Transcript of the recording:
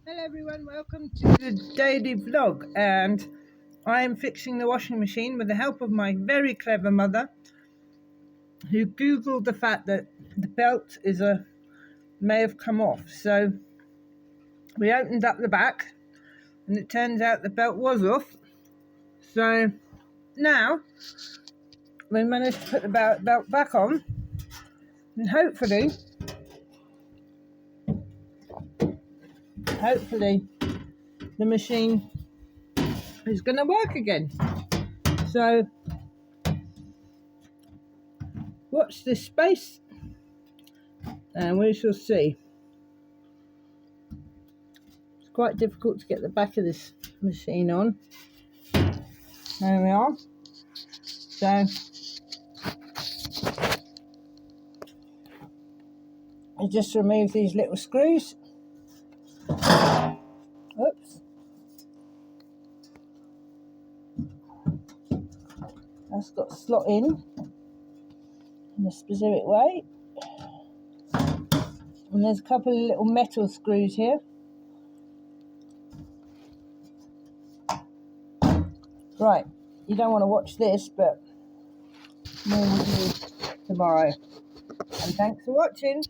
Hello everyone, welcome to the daily vlog, and I am fixing the washing machine with the help of my very clever mother, who googled the fact that the belt may have come off. So we opened up the back and it turns out the belt was off. So now we managed to put the belt back on, and hopefully the machine is going to work again. So watch this space and we shall see. It's quite difficult to get the back of this machine on. There we are. So I just remove these little screws. Oops. That's got to slot in a specific way. And there's a couple of little metal screws here. Right, you don't want to watch this, but more will do tomorrow. And thanks for watching.